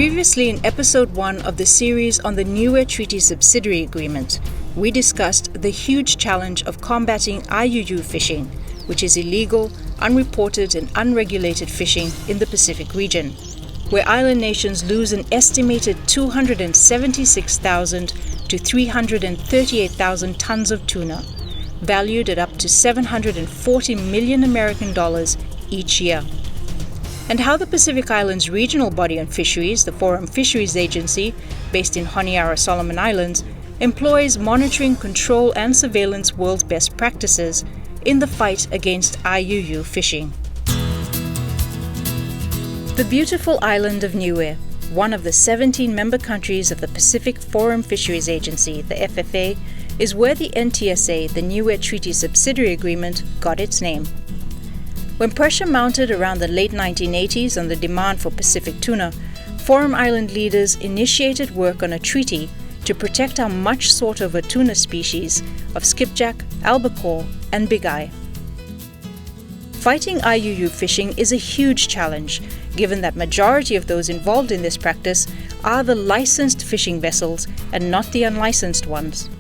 Previously in Episode 1 of the series on the Niue Treaty Subsidiary Agreement, we discussed the huge challenge of combating IUU fishing, which is illegal, unreported and unregulated fishing in the Pacific region, where island nations lose an estimated 276,000 to 338,000 tons of tuna, valued at up to $740 million American dollars each year. And how the Pacific Islands regional body on fisheries, the Forum Fisheries Agency, based in Honiara, Solomon Islands, employs monitoring, control and surveillance world best practices in the fight against IUU fishing. The beautiful island of Niue, one of the 17 member countries of the Pacific Forum Fisheries Agency, the FFA, is where the NTSA, the Niue Treaty Subsidiary Agreement, got its name. When pressure mounted around the late 1980s on the demand for Pacific tuna, Forum Island leaders initiated work on a treaty to protect our much sought-over tuna species of skipjack, albacore, and big eye. Fighting IUU fishing is a huge challenge, given that majority of those involved in this practice are the licensed fishing vessels and not the unlicensed ones.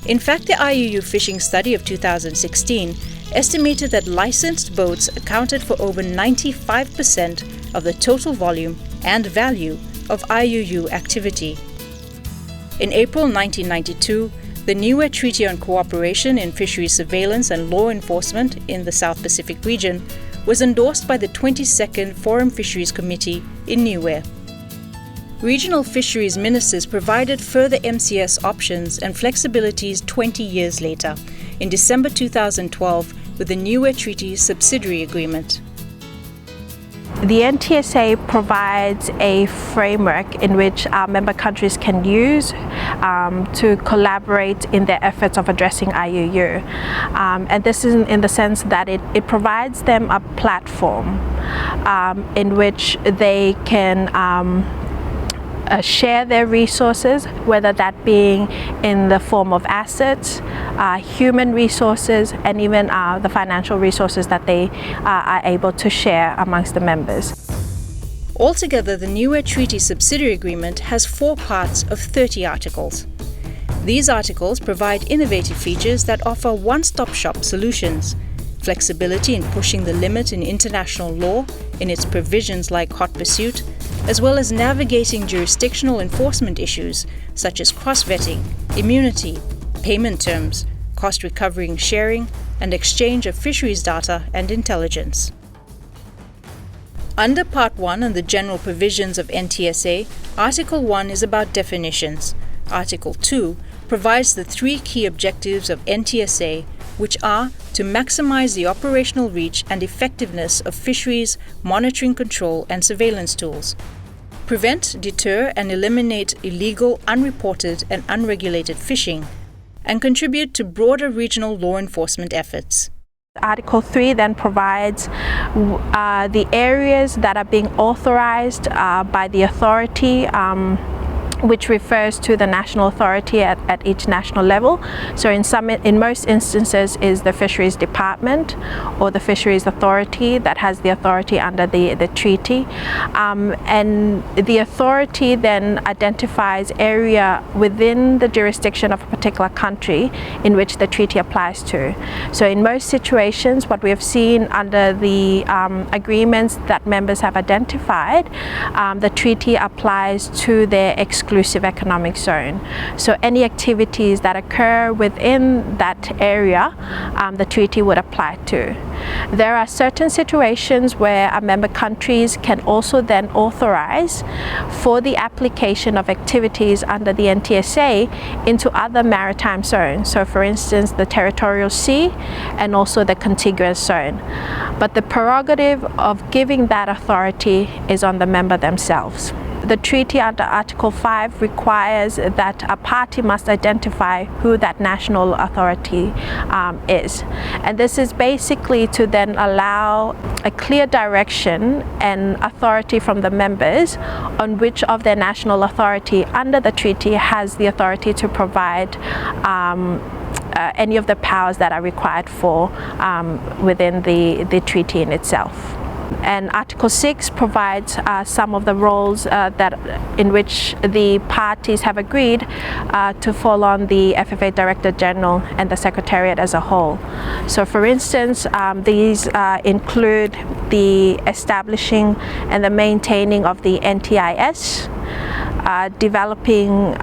In fact, the IUU fishing study of 2016 estimated that licensed boats accounted for over 95% of the total volume and value of IUU activity. In April 1992, the Niue Treaty on Cooperation in Fisheries Surveillance and Law Enforcement in the South Pacific region was endorsed by the 22nd Forum Fisheries Committee in Niue. Regional fisheries ministers provided further MCS options and flexibilities 20 years later, in December 2012, with the Niue Treaty Subsidiary Agreement. The NTSA provides a framework in which our member countries can use to collaborate in their efforts of addressing IUU. And this is in the sense that it provides them a platform in which they can share their resources, whether that being in the form of assets, human resources, and even the financial resources that they are able to share amongst the members. Altogether, the Niue Treaty Subsidiary Agreement has 4 parts of 30 articles. These articles provide innovative features that offer one-stop-shop solutions, flexibility in pushing the limit in international law in its provisions like hot pursuit, as well as navigating jurisdictional enforcement issues such as cross-vetting, immunity, payment terms, cost recovery and sharing, and exchange of fisheries data and intelligence. Under Part 1 and the general provisions of NTSA, Article 1 is about definitions. Article 2 provides the 3 key objectives of NTSA, which are to maximize the operational reach and effectiveness of fisheries, monitoring, control, and surveillance tools, prevent, deter, and eliminate illegal, unreported, and unregulated fishing, and contribute to broader regional law enforcement efforts. Article 3 then provides the areas that are being authorized by the authority, which refers to the national authority at each national level. So in most instances is the Fisheries Department or the Fisheries Authority that has the authority under the treaty. And the authority then identifies area within the jurisdiction of a particular country in which the treaty applies to. So in most situations, what we have seen under the agreements that members have identified, the treaty applies to their exclusive economic zone. So any activities that occur within that area, the treaty would apply to. There are certain situations where our member countries can also then authorize for the application of activities under the NTSA into other maritime zones. So for instance, the territorial sea and also the contiguous zone. But the prerogative of giving that authority is on the member themselves. The treaty under Article 5 requires that a party must identify who that national authority is. And this is basically to then allow a clear direction and authority from the members on which of their national authority under the treaty has the authority to provide any of the powers that are required for within the treaty in itself. And Article 6 provides some of the roles in which the parties have agreed to fall on the FFA Director General and the Secretariat as a whole. So for instance, these include the establishing and the maintaining of the NTIS, developing,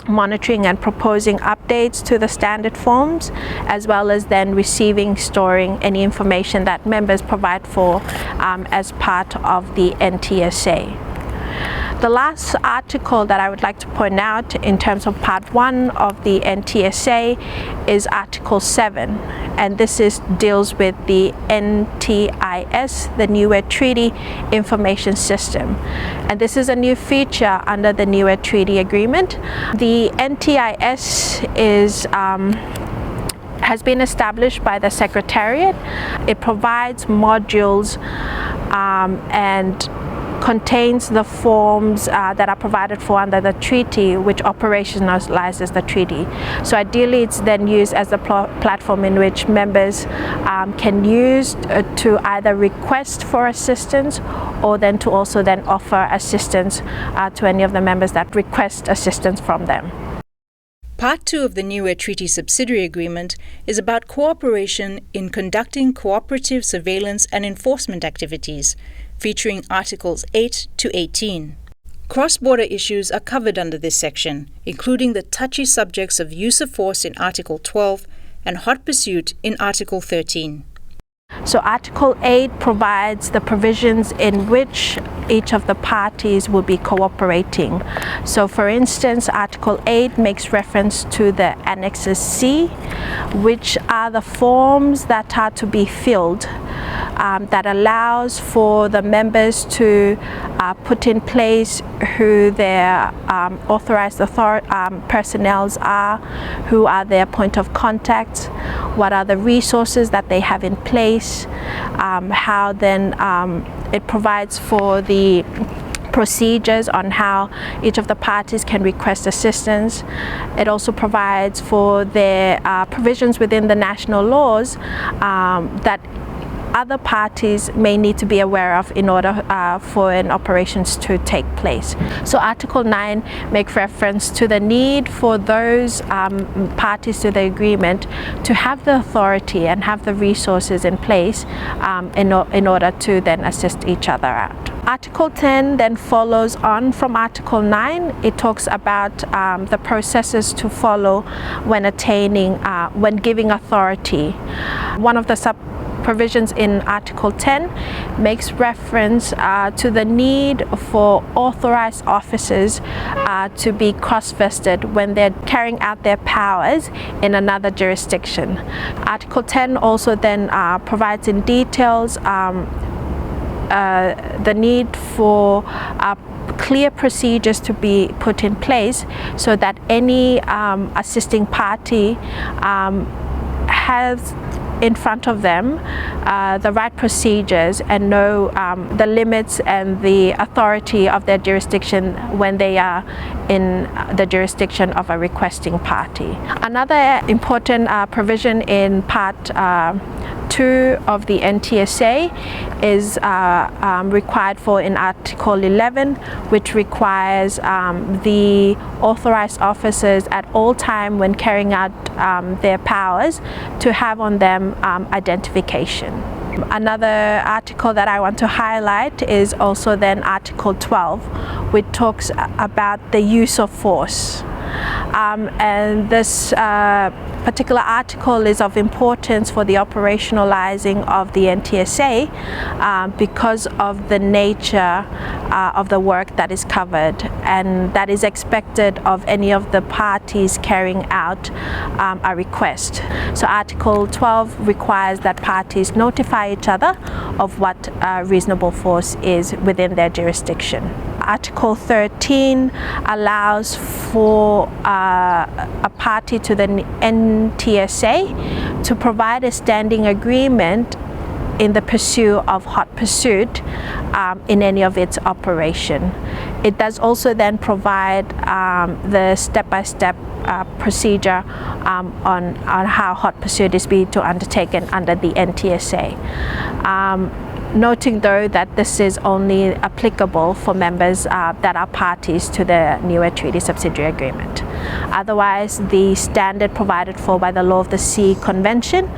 monitoring and proposing updates to the standard forms, as well as then receiving, storing any information that members provide for as part of the NTSA. The last article that I would like to point out in terms of Part 1 of the NTSA is Article 7, and this deals with the NTIS, the New Treaty Information System. And this is a new feature under the New Treaty Agreement. The NTIS has been established by the Secretariat. It provides modules and contains the forms that are provided for under the treaty, which operationalizes the treaty. So ideally it's then used as a platform in which members can use to either request for assistance or then to also then offer assistance to any of the members that request assistance from them. Part 2 of the New Treaty Subsidiary Agreement is about cooperation in conducting cooperative surveillance and enforcement activities, featuring Articles 8 to 18. Cross-border issues are covered under this section, including the touchy subjects of use of force in Article 12 and hot pursuit in Article 13. So Article 8 provides the provisions in which each of the parties will be cooperating. So for instance, Article 8 makes reference to the Annexes C, which are the forms that are to be filled that allows for the members to put in place who their authorized personnel are, who are their point of contact, what are the resources that they have in place, how then it provides for the procedures on how each of the parties can request assistance. It also provides for their provisions within the national laws that other parties may need to be aware of in order for an operations to take place. So Article 9 makes reference to the need for those parties to the agreement to have the authority and have the resources in place in order to then assist each other out. Article 10 then follows on from Article 9. It talks about the processes to follow when when giving authority. One of the provisions in Article 10 makes reference to the need for authorized officers to be cross-vested when they're carrying out their powers in another jurisdiction. Article 10 also then provides in details the need for clear procedures to be put in place so that any assisting party has in front of them the right procedures and know the limits and the authority of their jurisdiction when they are in the jurisdiction of a requesting party. Another important provision in Part 2 of the NTSA is required for in Article 11, which requires the authorized officers at all time when carrying out their powers to have on them identification. Another article that I want to highlight is also then Article 12, which talks about the use of force. And this particular article is of importance for the operationalizing of the NTSA because of the nature of the work that is covered and that is expected of any of the parties carrying out a request. So Article 12 requires that parties notify each other of what reasonable force is within their jurisdiction. Article 13 allows for a party to the NTSA to provide a standing agreement in the pursuit of hot pursuit in any of its operation. It does also then provide the step-by-step procedure on how hot pursuit is being undertaken under the NTSA. noting though that this is only applicable for members that are parties to the Niue Treaty Subsidiary Agreement. Otherwise, the standard provided for by the Law of the Sea Convention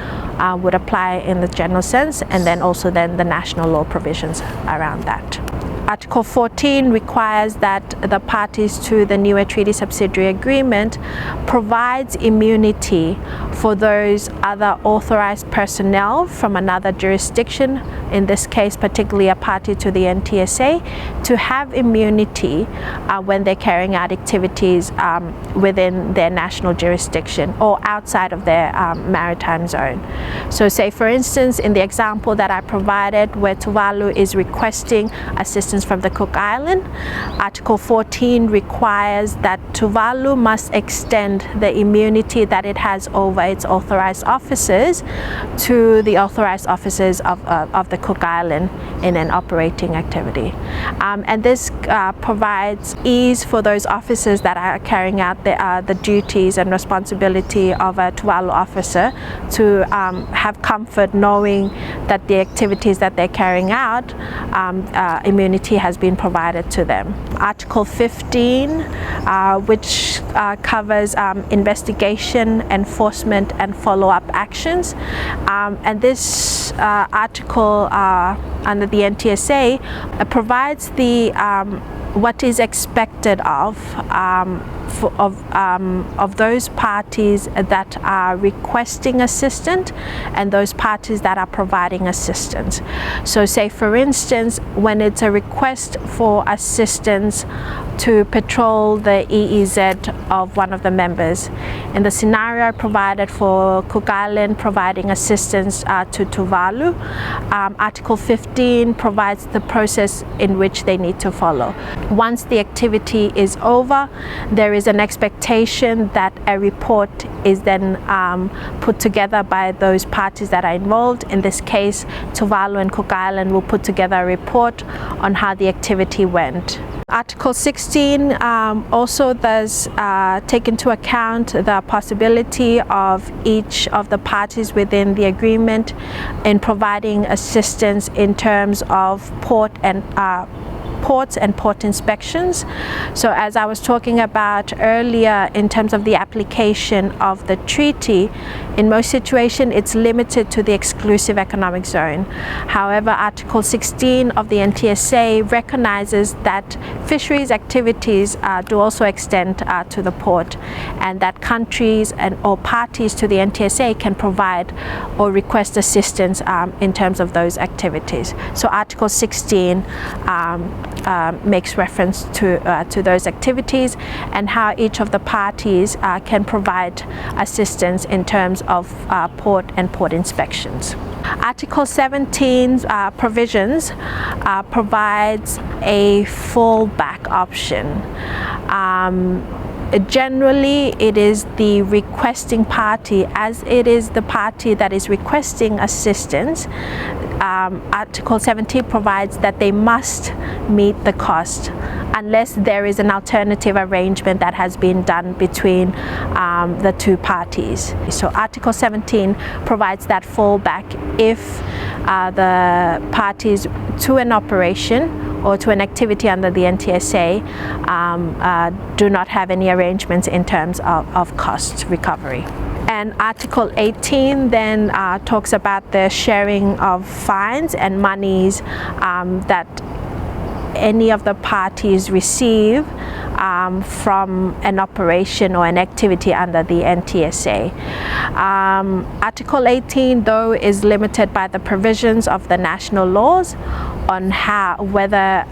would apply in the general sense, and then also then the national law provisions around that. Article 14 requires that the parties to the Niue Treaty Subsidiary Agreement provides immunity for those other authorized personnel from another jurisdiction, in this case particularly a party to the NTSA, to have immunity when they're carrying out activities within their national jurisdiction or outside of their maritime zone. So say for instance in the example that I provided where Tuvalu is requesting assistance from the Cook Island, Article 14 requires that Tuvalu must extend the immunity that it has over its authorized officers to the authorized officers of the Cook Island in an operating activity. And this provides ease for those officers that are carrying out the duties and responsibility of a Tuvalu officer to have comfort knowing that the activities that they're carrying out, immunity has been provided to them. Article 15, which covers investigation, enforcement and follow-up actions. And this article under the NTSA provides the what is expected of those parties that are requesting assistance and those parties that are providing assistance. So say for instance when it's a request for assistance to patrol the EEZ of one of the members, in the scenario provided for Cook Island providing assistance to Tuvalu, Article 15 provides the process in which they need to follow. Once the activity is over, there is an expectation that a report is then put together by those parties that are involved. In this case, Tuvalu and Cook Island will put together a report on how the activity went. Article 16 also does take into account the possibility of each of the parties within the agreement in providing assistance in terms of ports and port inspections. So as I was talking about earlier in terms of the application of the treaty, in most situations it's limited to the exclusive economic zone. However, Article 16 of the NTSA recognizes that fisheries activities do also extend to the port, and that countries or parties to the NTSA can provide or request assistance in terms of those activities. So Article 16 makes reference to those activities and how each of the parties can provide assistance in terms of port and port inspections. Article 17's provisions provides a fallback option. Generally, it is the requesting party, as it is the party that is requesting assistance. Article 17 provides that they must meet the cost unless there is an alternative arrangement that has been done between the two parties. So Article 17 provides that fallback if the parties to an operation or to an activity under the NTSA do not have any arrangements in terms of cost recovery. And Article 18 then talks about the sharing of fines and monies that any of the parties receive from an operation or an activity under the NTSA. Article 18, though, is limited by the provisions of the national laws on whether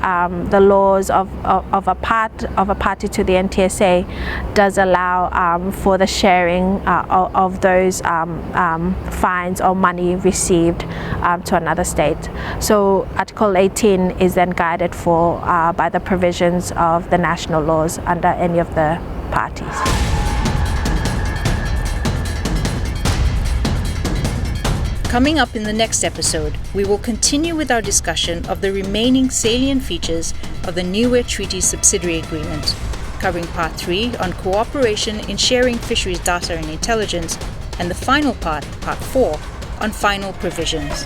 the laws of a party to the NTSA does allow for the sharing of those fines or money received to another state. So Article 18 is then guided for by the provisions of the national laws under any of the parties. Coming up in the next episode, we will continue with our discussion of the remaining salient features of the Niue Treaty Subsidiary Agreement, covering Part 3 on cooperation in sharing fisheries data and intelligence, and the final part, Part 4, on final provisions.